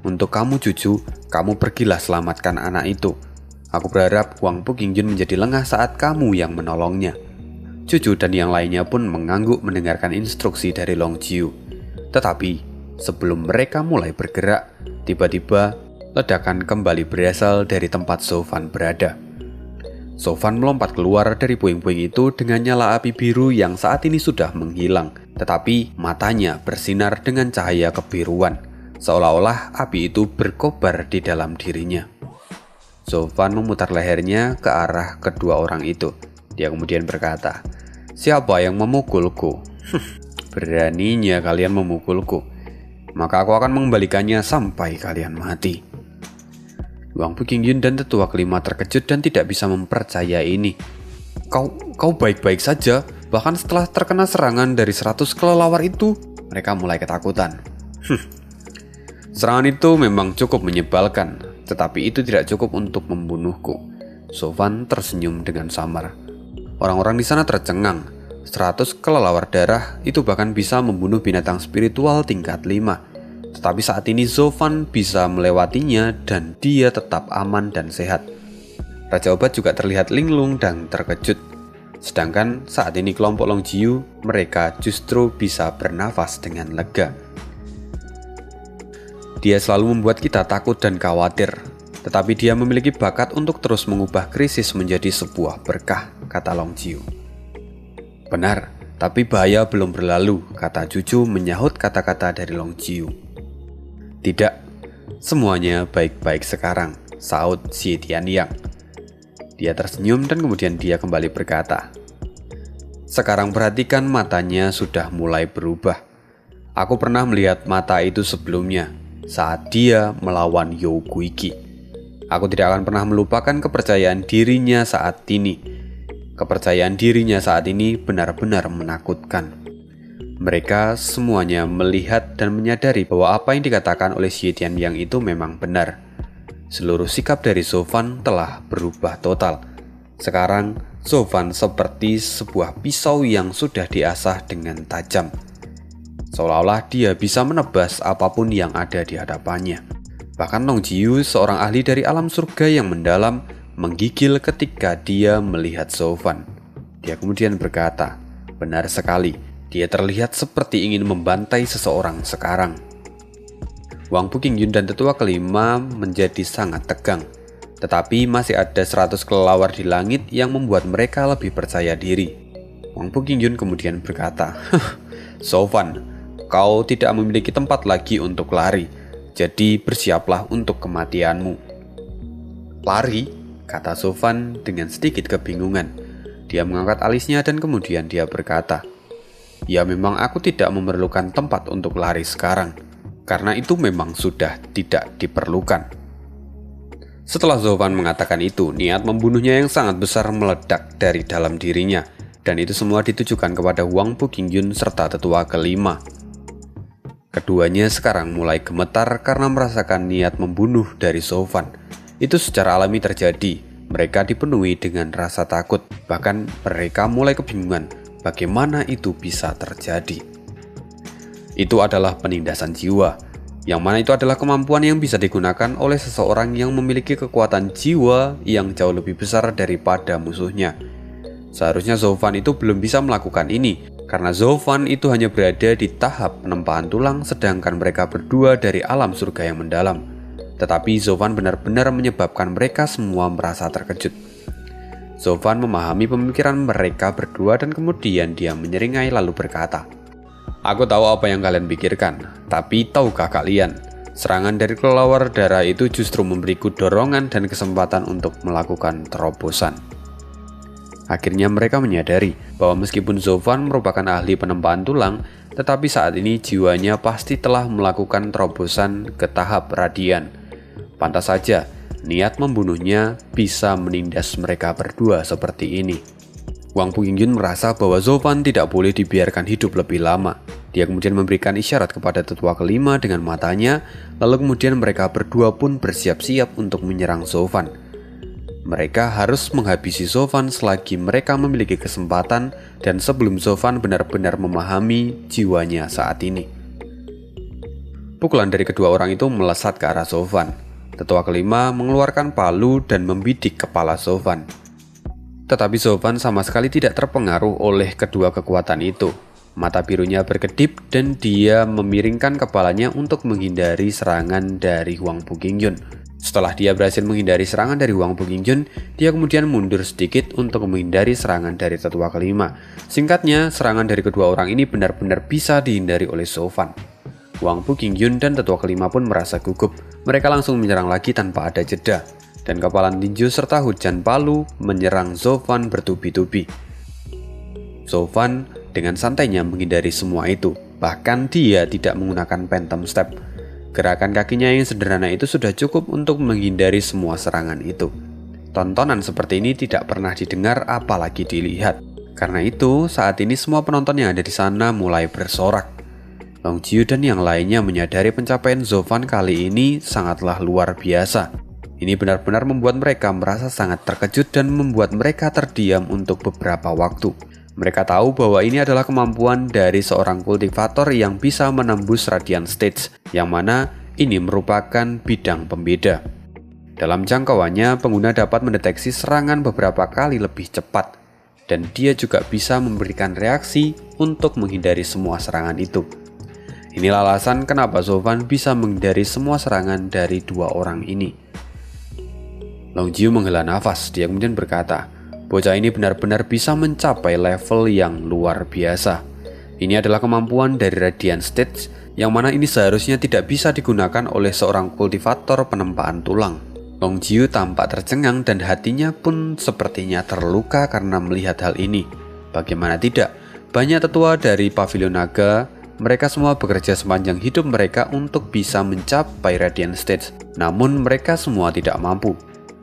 Untuk kamu Cucu, kamu pergilah selamatkan anak itu. Aku berharap Wang Puqingyun menjadi lengah saat kamu yang menolongnya." Cucu dan yang lainnya pun mengangguk mendengarkan instruksi dari Long Jiu. Tetapi sebelum mereka mulai bergerak, tiba-tiba ledakan kembali berasal dari tempat Zhou Fan berada. Zhou Fan melompat keluar dari puing-puing itu dengan nyala api biru yang saat ini sudah menghilang, tetapi matanya bersinar dengan cahaya kebiruan, seolah-olah api itu berkobar di dalam dirinya. Zhou Fan memutar lehernya ke arah kedua orang itu. Dia kemudian berkata, "Siapa yang memukulku? Beraninya kalian memukulku. Maka aku akan mengembalikannya sampai kalian mati." Wang Puqingyun dan tetua kelima terkejut dan tidak bisa mempercayai ini. Kau baik-baik saja, bahkan setelah terkena serangan dari 100 kelelawar itu." Mereka mulai ketakutan. "Serangan itu memang cukup menyebalkan, tetapi itu tidak cukup untuk membunuhku." Zhou Fan tersenyum dengan samar. Orang-orang di sana tercengang. 100 kelelawar darah itu bahkan bisa membunuh binatang spiritual tingkat 5. Tetapi saat ini Zhou Fan bisa melewatinya dan dia tetap aman dan sehat. Raja Obat juga terlihat linglung dan terkejut. Sedangkan saat ini kelompok Long Jiu, mereka justru bisa bernafas dengan lega. "Dia selalu membuat kita takut dan khawatir, tetapi dia memiliki bakat untuk terus mengubah krisis menjadi sebuah berkah," kata Long Jiu. "Benar, tapi bahaya belum berlalu," kata Cucu menyahut kata-kata dari Long Jiu. "Tidak, semuanya baik-baik sekarang," saut Xie Tianyang. Dia tersenyum dan kemudian dia kembali berkata, "Sekarang perhatikan matanya sudah mulai berubah. Aku pernah melihat mata itu sebelumnya. saat dia melawan You Guigi. Aku tidak akan pernah melupakan kepercayaan dirinya saat ini. Kepercayaan dirinya saat ini benar-benar menakutkan. Mereka semuanya melihat dan menyadari bahwa apa yang dikatakan oleh Xie Tianyang itu memang benar. Seluruh sikap dari Zhou telah berubah total. Sekarang, Zhou seperti sebuah pisau yang sudah diasah dengan tajam. Seolah-olah dia bisa menebas apapun yang ada di hadapannya. Bahkan Long Jiu, seorang ahli dari alam surga yang mendalam, menggigil ketika dia melihat Zhou. Dia kemudian berkata, "Benar sekali, dia terlihat seperti ingin membantai seseorang sekarang." Wang Buqingyun dan tetua kelima menjadi sangat tegang. Tetapi masih ada 100 kelelawar di langit yang membuat mereka lebih percaya diri. Wang Buqingyun kemudian berkata, "Zhou, kau tidak memiliki tempat lagi untuk lari. Jadi bersiaplah untuk kematianmu." "Lari?" kata Zhou dengan sedikit kebingungan. Dia mengangkat alisnya dan kemudian dia berkata, "Ya memang aku tidak memerlukan tempat untuk lari sekarang, karena itu memang sudah tidak diperlukan." Setelah Zhou mengatakan itu, niat membunuhnya yang sangat besar meledak dari dalam dirinya, dan itu semua ditujukan kepada Wang Buqingyun serta tetua kelima. Keduanya sekarang mulai gemetar karena merasakan niat membunuh dari Zhou. Itu secara alami terjadi. Mereka dipenuhi dengan rasa takut. Bahkan mereka mulai kebingungan bagaimana itu bisa terjadi. Itu adalah penindasan jiwa, yang mana itu adalah kemampuan yang bisa digunakan oleh seseorang yang memiliki kekuatan jiwa yang jauh lebih besar daripada musuhnya. Seharusnya Zhou itu belum bisa melakukan ini, karena Zhou itu hanya berada di tahap penempaan tulang, sedangkan mereka berdua dari alam surga yang mendalam. Tetapi Zhou benar-benar menyebabkan mereka semua merasa terkejut. Zhou memahami pemikiran mereka berdua dan kemudian dia menyeringai lalu berkata, "Aku tahu apa yang kalian pikirkan, tapi tahukah kalian, serangan dari kelelawar darah itu justru memberiku dorongan dan kesempatan untuk melakukan terobosan." Akhirnya mereka menyadari bahwa meskipun Zhou merupakan ahli penempaan tulang, tetapi saat ini jiwanya pasti telah melakukan terobosan ke tahap radian. Pantas saja, niat membunuhnya bisa menindas mereka berdua seperti ini. Wang Buqingyun merasa bahwa Zhou tidak boleh dibiarkan hidup lebih lama. Dia kemudian memberikan isyarat kepada tetua kelima dengan matanya, lalu kemudian mereka berdua pun bersiap-siap untuk menyerang Zhou. Mereka harus menghabisi Zhou selagi mereka memiliki kesempatan dan sebelum Zhou benar-benar memahami jiwanya saat ini. Pukulan dari kedua orang itu melesat ke arah Zhou. Tetua kelima mengeluarkan palu dan membidik kepala Zhou. Tetapi Zhou sama sekali tidak terpengaruh oleh kedua kekuatan itu. Mata birunya berkedip dan dia memiringkan kepalanya untuk menghindari serangan dari Wang Buqingyun. Setelah dia berhasil menghindari serangan dari Wang Buqingyun, dia kemudian mundur sedikit untuk menghindari serangan dari tetua kelima. Singkatnya, serangan dari kedua orang ini benar-benar bisa dihindari oleh Zhou. Wang Buqingyun dan tetua kelima pun merasa gugup. Mereka langsung menyerang lagi tanpa ada jeda, dan kepalan tinju serta hujan palu menyerang Zhou bertubi-tubi. Zhou dengan santainya menghindari semua itu, bahkan dia tidak menggunakan phantom step. Gerakan kakinya yang sederhana itu sudah cukup untuk menghindari semua serangan itu. Tontonan seperti ini tidak pernah didengar apalagi dilihat. Karena itu, saat ini semua penonton yang ada di sana mulai bersorak. Long Jiu dan yang lainnya menyadari pencapaian Zhou kali ini sangatlah luar biasa. Ini benar-benar membuat mereka merasa sangat terkejut dan membuat mereka terdiam untuk beberapa waktu. Mereka tahu bahwa ini adalah kemampuan dari seorang kultivator yang bisa menembus Radiant Stage, yang mana ini merupakan bidang pembeda. Dalam jangkauannya, pengguna dapat mendeteksi serangan beberapa kali lebih cepat, dan dia juga bisa memberikan reaksi untuk menghindari semua serangan itu. Inilah alasan kenapa Zhou bisa menghindari semua serangan dari dua orang ini. Long Jiu menghela nafas, dia kemudian berkata, "Bocah ini benar-benar bisa mencapai level yang luar biasa. Ini adalah kemampuan dari Radiant Stage, yang mana ini seharusnya tidak bisa digunakan oleh seorang kultivator penempaan tulang." Long Jiu tampak tercengang dan hatinya pun sepertinya terluka karena melihat hal ini. Bagaimana tidak, banyak tetua dari Pavilion Naga mereka semua bekerja sepanjang hidup mereka untuk bisa mencapai Radiant Stage. Namun mereka semua tidak mampu.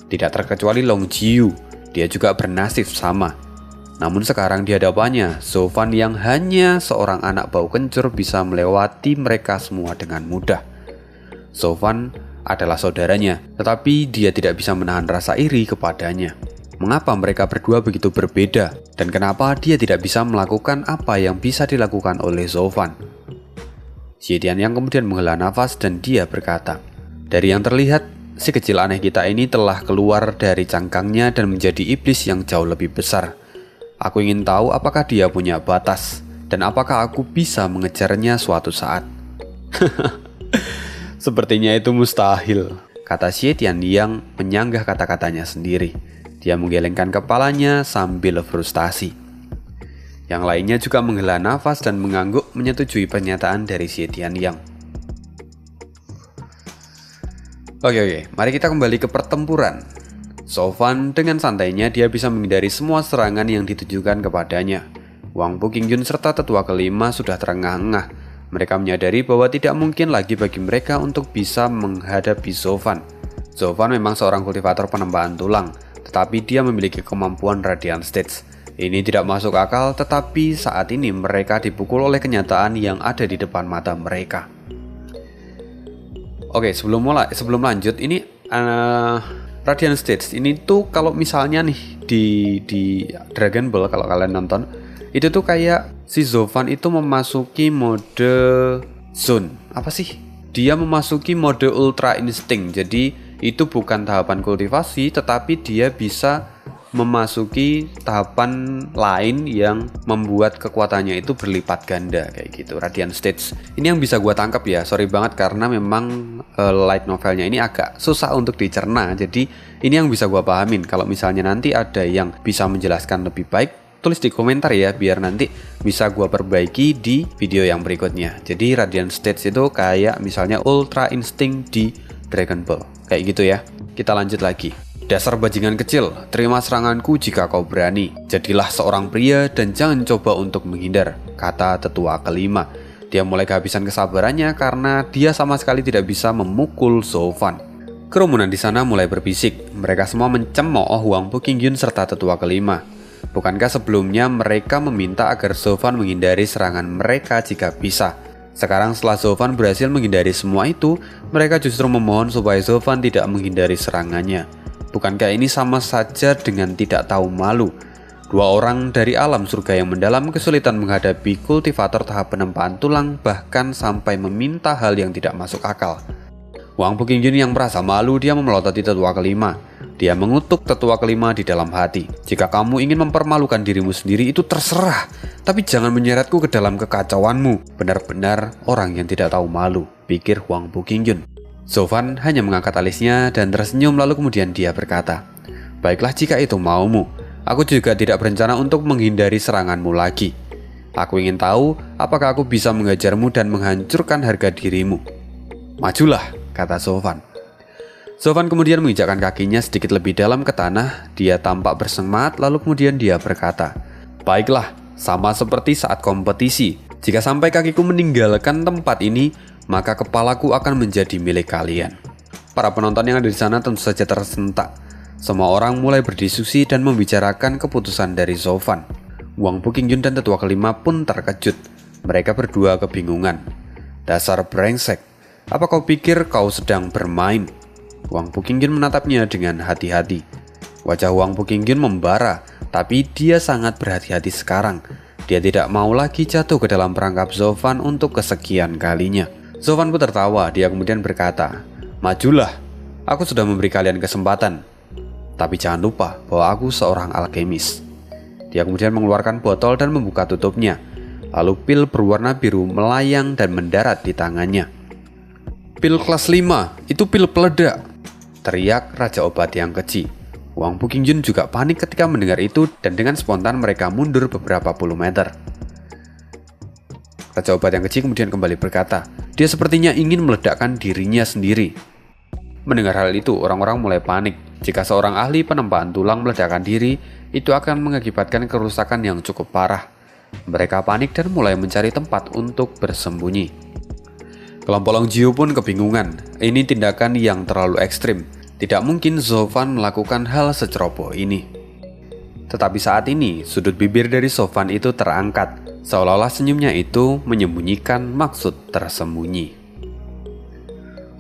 Tidak terkecuali Long Jiu, dia juga bernasib sama. Namun sekarang di hadapannya, Zovan yang hanya seorang anak bau kencur bisa melewati mereka semua dengan mudah. Zovan adalah saudaranya, tetapi dia tidak bisa menahan rasa iri kepadanya. Mengapa mereka berdua begitu berbeda, dan kenapa dia tidak bisa melakukan apa yang bisa dilakukan oleh Zovan? Xie Tianyang kemudian menghela nafas dan dia berkata, "Dari yang terlihat, si kecil aneh kita ini telah keluar dari cangkangnya dan menjadi iblis yang jauh lebih besar. Aku ingin tahu apakah dia punya batas, dan apakah aku bisa mengejarnya suatu saat." "Sepertinya itu mustahil," kata Xie Tianyang menyanggah kata-katanya sendiri. Dia menggelengkan kepalanya sambil frustasi. Yang lainnya juga menghela nafas dan mengangguk menyetujui pernyataan dari Xie Tianyang. Oke, mari kita kembali ke pertempuran. Zovan dengan santainya dia bisa menghindari semua serangan yang ditujukan kepadanya. Wang Puqingjun serta tetua kelima sudah terengah-engah. Mereka menyadari bahwa tidak mungkin lagi bagi mereka untuk bisa menghadapi Zovan. Zovan memang seorang kultivator penempaan tulang, tetapi dia memiliki kemampuan Radiant Stage. Ini tidak masuk akal, tetapi saat ini mereka dipukul oleh kenyataan yang ada di depan mata mereka. Oke, sebelum lanjut, ini Radiant Stage ini tuh kalau misalnya nih di Dragon Ball, kalau kalian nonton, itu tuh kayak si Zovan itu memasuki mode zone. Apa sih? Dia memasuki mode Ultra Instinct. Jadi itu bukan tahapan kultivasi, tetapi dia bisa memasuki tahapan lain yang membuat kekuatannya itu berlipat ganda kayak gitu. Radiant Stage ini yang bisa gue tangkap ya. Sorry banget karena memang light novelnya ini agak susah untuk dicerna. Jadi ini yang bisa gue pahamin. Kalau misalnya nanti ada yang bisa menjelaskan lebih baik, tulis di komentar ya, biar nanti bisa gue perbaiki di video yang berikutnya. Jadi Radiant Stage itu kayak misalnya Ultra Instinct di Dragon Ball, kayak gitu ya. Kita lanjut lagi. "Dasar bajingan kecil, terima seranganku jika kau berani. Jadilah seorang pria dan jangan coba untuk menghindar," kata tetua kelima. Dia mulai kehabisan kesabarannya karena dia sama sekali tidak bisa memukul Zovan. Kerumunan di sana mulai berbisik. Mereka semua mencemooh Wang Puqingjun serta tetua kelima. Bukankah sebelumnya mereka meminta agar Zovan menghindari serangan mereka jika bisa? Sekarang setelah Zovan berhasil menghindari semua itu, mereka justru memohon supaya Zovan tidak menghindari serangannya. Bukankah ini sama saja dengan tidak tahu malu? Dua orang dari alam surga yang mendalam kesulitan menghadapi kultivator tahap penempaan tulang, bahkan sampai meminta hal yang tidak masuk akal. Wang Puqingjun yang merasa malu, dia memelototi tetua kelima. Dia mengutuk tetua kelima di dalam hati. "Jika kamu ingin mempermalukan dirimu sendiri, itu terserah. Tapi jangan menyeretku ke dalam kekacauanmu. Benar-benar orang yang tidak tahu malu," pikir Wang Puqingjun. Zovan hanya mengangkat alisnya dan tersenyum, lalu kemudian dia berkata, "Baiklah jika itu maumu. Aku juga tidak berencana untuk menghindari seranganmu lagi. Aku ingin tahu apakah aku bisa mengajarmu dan menghancurkan harga dirimu." "Majulah," kata Zovan. Zovan kemudian menginjakkan kakinya sedikit lebih dalam ke tanah. Dia tampak bersemangat, lalu kemudian dia berkata, "Baiklah, sama seperti saat kompetisi. Jika sampai kakiku meninggalkan tempat ini, maka kepalaku akan menjadi milik kalian." Para penonton yang ada di sana tentu saja tersentak. Semua orang mulai berdiskusi dan membicarakan keputusan dari Zovan. Wang Puqingjun dan tetua kelima pun terkejut. Mereka berdua kebingungan. "Dasar brengsek, apa kau pikir kau sedang bermain?" Wang Puqingjun menatapnya dengan hati-hati. Wajah Wang Puqingjun membara, tapi dia sangat berhati-hati sekarang. Dia tidak mau lagi jatuh ke dalam perangkap Zovan untuk kesekian kalinya. Zovan pun tertawa. Dia kemudian berkata, "Majulah, aku sudah memberi kalian kesempatan. Tapi jangan lupa bahwa aku seorang alkemis." Dia kemudian mengeluarkan botol dan membuka tutupnya. Lalu pil berwarna biru melayang dan mendarat di tangannya. "Pil kelas 5, itu pil peledak," teriak Raja Obat yang kecil. Wang Puqingjun juga panik ketika mendengar itu dan dengan spontan mereka mundur beberapa puluh meter. Raja Obat yang kecil kemudian kembali berkata, dia sepertinya ingin meledakkan dirinya sendiri. Mendengar hal itu, orang-orang mulai panik. Jika seorang ahli penempaan tulang meledakkan diri, itu akan mengakibatkan kerusakan yang cukup parah. Mereka panik dan mulai mencari tempat untuk bersembunyi. Kelompok Longjiu pun kebingungan. Ini tindakan yang terlalu ekstrim. Tidak mungkin Zofan melakukan hal seceroboh ini. Tetapi saat ini, sudut bibir dari Zofan itu terangkat, seolah-olah senyumnya itu menyembunyikan maksud tersembunyi.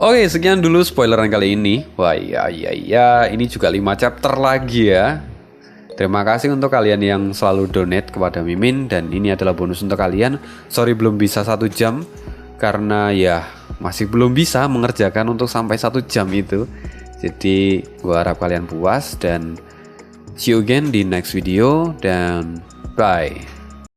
Oke, sekian dulu spoileran kali ini. Wah iya, ini juga 5 chapter lagi ya. Terima kasih untuk kalian yang selalu donate kepada Mimin. Dan ini adalah bonus untuk kalian. Sorry belum bisa 1 jam, karena ya masih belum bisa mengerjakan untuk sampai 1 jam itu. Jadi gua harap kalian puas dan see you again di next video dan bye.